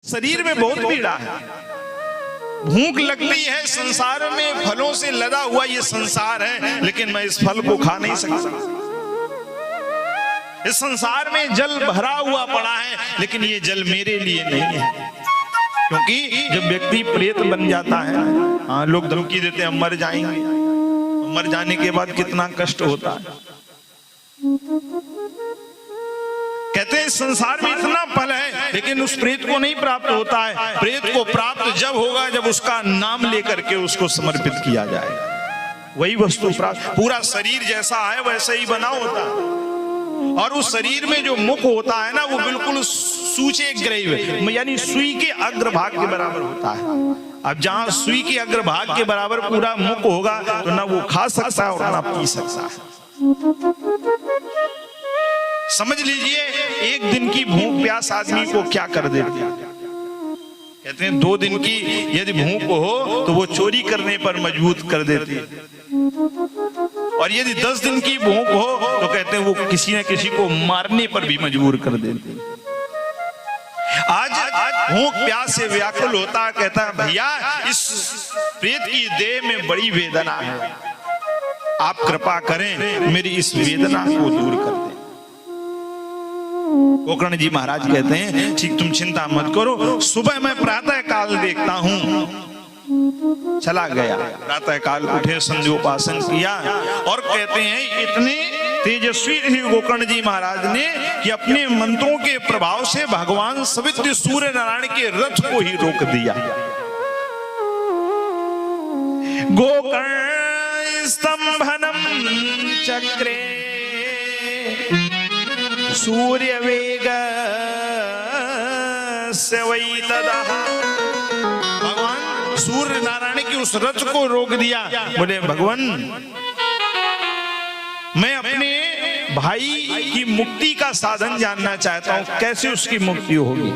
शरीर में बहुत पीड़ा है, भूख लगती है, संसार में फलों से लदा हुआ ये संसार है, लेकिन मैं इस फल को खा नहीं सकता। इस संसार में जल भरा हुआ पड़ा है, लेकिन ये जल मेरे लिए नहीं है। क्योंकि जब व्यक्ति प्रेत बन जाता है, हाँ, लोग धमकी देते हैं मर जाएंगे, मर जाने के बाद कितना कष्ट होता है। कहते हैं संसार में इतना फल है, लेकिन उस प्रेत को नहीं प्राप्त होता है। प्रेत को प्राप्त जब होगा जब उसका नाम लेकर के उसको समर्पित किया जाएगा, वही वस्तु प्राप्त। पूरा शरीर जैसा है वैसे ही बना होता है, और उस शरीर में जो मुख होता है ना, वो बिल्कुल सूचे ग्रह यानी सुई के अग्रभाग के बराबर होता है। अब जहां सुई के अग्रभाग के बराबर पूरा मुख होगा तो ना वो खा सकता है और ना पी सकता है। समझ लीजिए एक दिन की भूख प्यास आदमी को क्या कर देती है। कहते हैं 2 दिन की यदि भूख हो तो वो चोरी करने पर मजबूर कर देती है, और यदि 10 दिन की भूख हो तो कहते हैं वो किसी न किसी को मारने पर भी मजबूर कर देती है। आज भूख प्यास से व्याकुल होता है, कहता है भैया इस प्रेत की देह में बड़ी वेदना है, आप कृपा करें मेरी इस वेदना को दूर कर दें। गोकर्ण जी महाराज कहते हैं ठीक तुम चिंता मत करो, सुबह मैं प्रातः काल देखता हूं। चला गया, प्रातः काल उठे, संध्योपासन किया, और कहते हैं इतने तेजस्वी थे गोकर्ण जी महाराज ने कि अपने मंत्रों के प्रभाव से भगवान सवित्र सूर्य नारायण के रथ को ही रोक दिया। गोकर्ण स्तंभनम चक्रे सूर्य वेग से वही तदा, भगवान सूर्य नारायण की उस रथ को रोक दिया। बोले भगवान मैं अपने भाई की मुक्ति का साधन जानना चाहता हूं, कैसे उसकी मुक्ति होगी।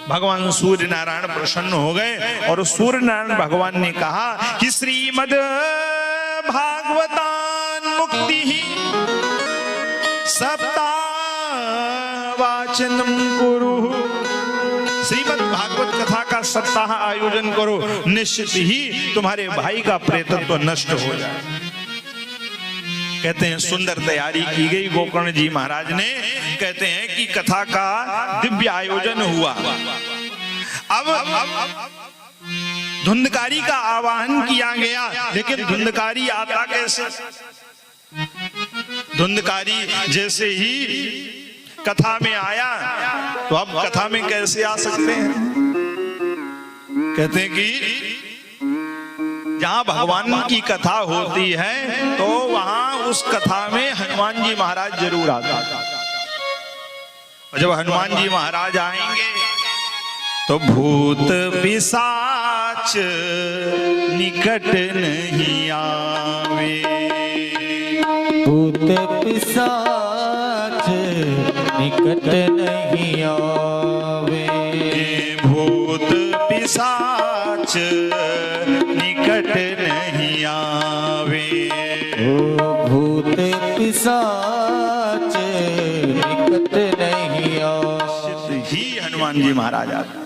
भगवान सूर्य नारायण प्रसन्न हो गए, और सूर्य नारायण भगवान ने कहा कि श्रीमद भागवतान मुक्ति ही सप्ताह वाचनम कुरु, श्रीमद् भागवत कथा का सप्ताह आयोजन करो, निश्चित ही तुम्हारे भाई का प्रेतत्व नष्ट हो जाए। कहते हैं सुंदर तैयारी की गई गोकर्ण जी महाराज ने। कहते हैं कि कथा का दिव्य आयोजन हुआ। अब धुंधकारी का आवाहन किया गया, लेकिन धुंधकारी आता कैसे? धुंधकारी जैसे ही कथा में आया तो अब कथा में कैसे आ सकते हैं? कहते हैं कि जहां भगवान की कथा होती है तो वहां उस कथा में हनुमान जी महाराज जरूर आते हैं, और जब हनुमान जी महाराज आएंगे तो भूत पिशाच निकट नहीं आवे, भूत पिशाच निकट नहीं आवे, भूत पिशाच निकट नहीं आवे, भूत पिशाच निकट नहीं आवे। ही हनुमान जी महाराज आते।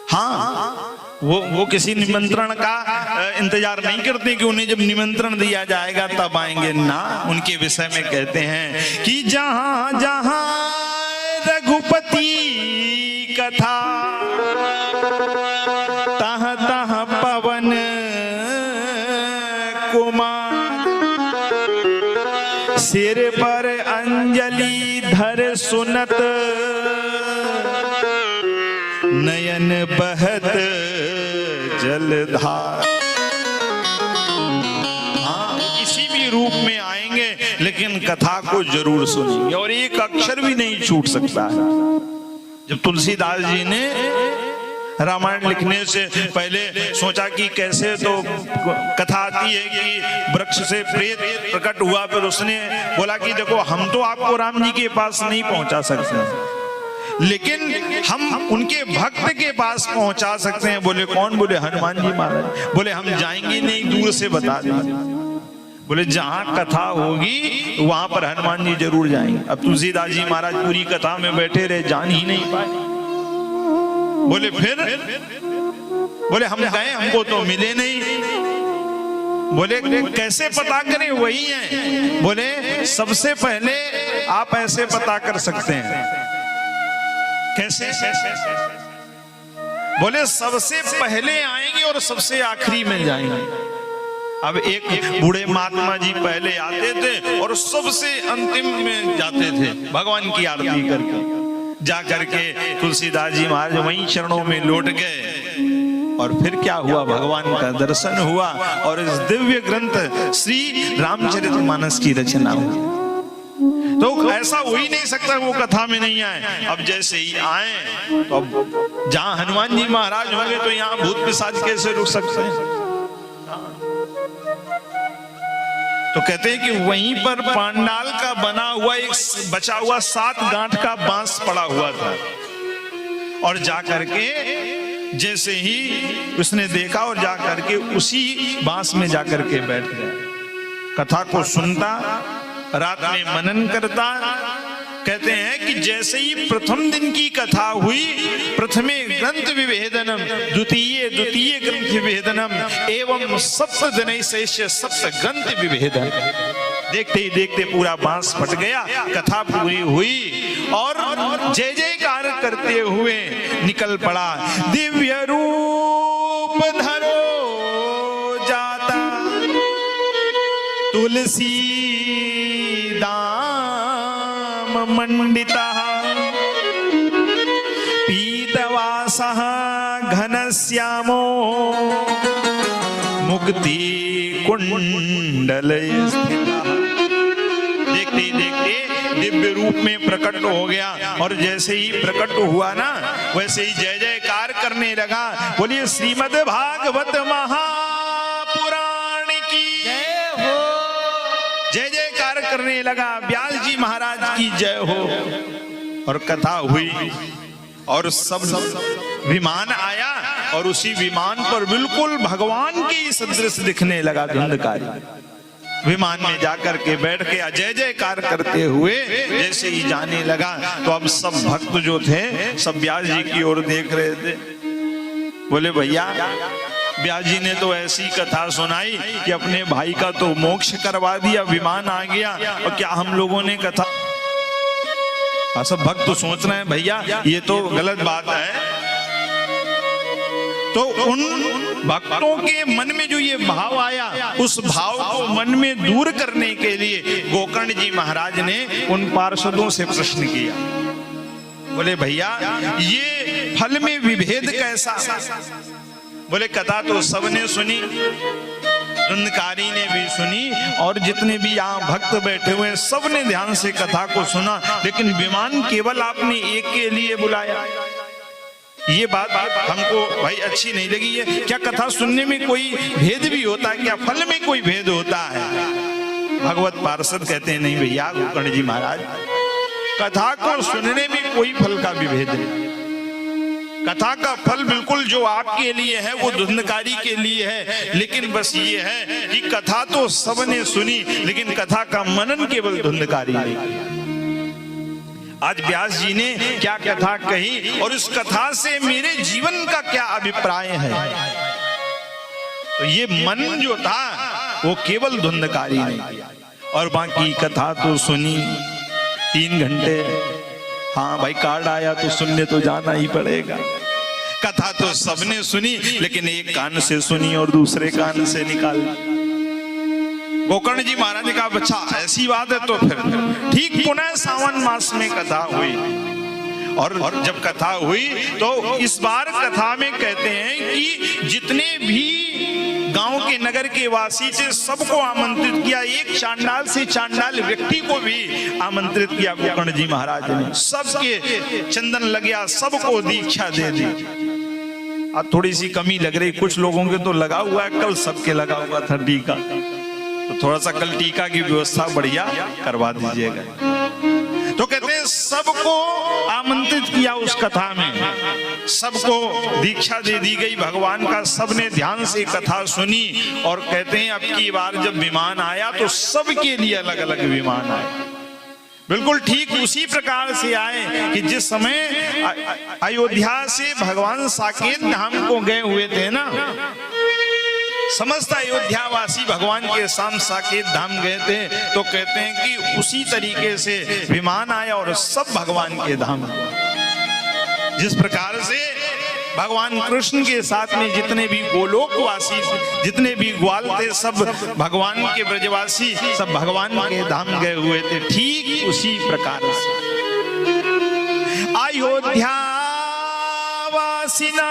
हाँ, वो किसी निमंत्रण का इंतजार नहीं करते कि उन्हें जब निमंत्रण दिया जाएगा तब आएंगे ना। उनके विषय में कहते हैं कि जहां जहां रघुपति कथा, तह तह पवन कुमार, सिर पर अंजलि धर सुनत, नयन बहत जलधार। हाँ, किसी भी रूप में आएंगे लेकिन कथा को जरूर सुनेंगे, और एक अक्षर भी नहीं छूट सकता है। जब तुलसीदास जी ने रामायण लिखने से पहले सोचा कि कैसे, तो कथा आती है कि वृक्ष से प्रेत प्रकट हुआ, फिर उसने बोला कि देखो हम तो आपको राम जी के पास नहीं पहुंचा सकते, लेकिन हम उनके भक्त के पास पहुंचा सकते हैं। बोले कौन? बोले हनुमान जी महाराज। बोले हम जाएंगे नहीं, दूर से बता देंगे। बोले जहां कथा होगी वहां पर हनुमान जी जरूर जाएंगे। अब तुलसीदास जी महाराज पूरी कथा में बैठे रहे, जान ही नहीं पाए। बोले फिर? बोले हम गए, हमको तो मिले नहीं। बोले कैसे पता करें, वही हैं। बोले सबसे पहले आप ऐसे पता कर सकते हैं। कैसे? बोले सबसे पहले आएंगे और सबसे आखिरी में जाएंगे। अब एक बूढ़े महात्मा जी पहले आते थे और सबसे अंतिम में जाते थे भगवान की आरती करके। जा करके तुलसीदास जी महाराज वहीं चरणों में लौट गए और फिर क्या हुआ, भगवान का दर्शन हुआ और इस दिव्य ग्रंथ श्री रामचरितमानस की रचना हुई। तो ऐसा हो ही नहीं सकता वो कथा में नहीं आए। अब जैसे ही आए तो अब जहां हनुमान जी महाराज होंगे तो यहाँ भूत पिशाच कैसे रुक सकते हैं? तो कहते हैं कि वहीं पर पांडाल का बना हुआ एक बचा हुआ 7 गांठ का बांस पड़ा हुआ था और जाकर के जैसे ही उसने देखा और जाकर के उसी बांस में जाकर के बैठ गया। कथा को सुनता, रात में मनन करता। कहते हैं कि जैसे ही प्रथम दिन की कथा हुई, प्रथमे ग्रंथ विभेदनम, द्वितीय ग्रंथ विभेदनम एवं सप्त जनैशेष्य सप्त ग्रंथ विभेदन। देखते ही देखते पूरा बांस फट गया, कथा पूरी हुई और जय जयकार करते हुए निकल पड़ा। दिव्य रूप धरो जाता तुलसी दाम मंडिता पीतवासः घनश्यामो मुक्ति कुंडल स्थितः। देखते ही देखते दिव्य रूप में प्रकट हो गया और जैसे ही प्रकट हुआ ना वैसे ही जय जयकार करने लगा। बोलिए श्रीमद् भागवत महापुराण की जय हो। जय जयकार करने लगा। व्यास जी महाराज की जय हो। और कथा हुई और सब विमान आया और उसी विमान पर बिल्कुल भगवान के सदृश दिखने लगा धुंधकारी। विमान में जाकर के बैठ के जय जयकार करते हुए जैसे ही जाने लगा तो अब सब भक्त जो थे सब व्यास जी की ओर देख रहे थे। बोले भैया व्यास जी ने तो ऐसी कथा सुनाई कि अपने भाई का तो मोक्ष करवा दिया, विमान आ गया, और क्या हम लोगों ने कथा। सब भक्त तो सोच रहे हैं भैया ये तो गलत बात है। तो उन भक्तों के मन में जो ये भाव आया, उस भाव को मन में दूर करने के लिए गोकर्ण जी महाराज ने उन पार्षदों से प्रश्न किया। बोले भैया ये फल में विभेद कैसा? बोले कथा तो सबने सुनी, धुंधकारी ने भी सुनी और जितने भी यहाँ भक्त बैठे हुए हैं सबने ध्यान से कथा को सुना, लेकिन विमान केवल आपने एक के लिए बुलाया। ये बात हमको भाई अच्छी नहीं लगी। है क्या कथा सुनने में कोई भेद भी होता है? क्या फल में कोई भेद होता है? भगवत पार्षद कहते हैं नहीं भैया गोकर्ण जी महाराज, कथा को सुनने में कोई फल का भी भेद नहीं। कथा का फल बिल्कुल जो आपके लिए है वो धुंधकारी के लिए है, लेकिन बस ये है कि कथा तो सबने सुनी लेकिन कथा का मनन केवल धुंधकारी ने किया। आज व्यास जी ने क्या कथा कही और उस कथा से मेरे जीवन का क्या अभिप्राय है? तो ये मन जो था वो केवल धुंधकारी ने किया और बाकी कथा तो सुनी 3 घंटे। हाँ भाई कार्ड आया तो सुनने तो जाना ही पड़ेगा। कथा तो सबने सुनी लेकिन एक कान से सुनी और दूसरे कान से निकाल। गोकर्ण जी महाराज ने कहा बच्चा ऐसी बात है तो फिर ठीक पुनः सावन मास में कथा हुई और जब कथा हुई तो इस बार कथा में कहते हैं कि जितने भी गांव के नगर के वासी थे सबको आमंत्रित किया। एक चांडाल से चांडाल व्यक्ति को भी आमंत्रित किया गोकर्ण जी महाराज ने। सबके चंदन लग गया, सबको दीक्षा दे दी। अब थोड़ी सी कमी लग रही, कुछ लोगों के तो लगा हुआ है, कल सबके लगा हुआ था टीका, तो थोड़ा सा कल टीका की व्यवस्था बढ़िया करवा दीजिएगा। तो कहते हैं सबको आमंत्रित किया उस कथा में, सबको दीक्षा दे दी गई भगवान का, सबने ध्यान से कथा सुनी और कहते हैं अब की बार जब विमान आया तो सबके लिए अलग अलग विमान आए। बिल्कुल ठीक उसी प्रकार से आए कि जिस समय अयोध्या से भगवान साकेत धाम को गए हुए थे ना, समस्त अयोध्यावासी भगवान के साम साकेत धाम गए थे, तो कहते हैं कि उसी तरीके से विमान आया और सब भगवान के धाम। जिस प्रकार से भगवान कृष्ण के साथ में जितने भी गोलोकवासी, जितने भी ग्वाल थे, सब भगवान के ब्रजवासी, सब भगवान के धाम गए हुए थे, ठीक उसी प्रकार से अयोध्या वासिना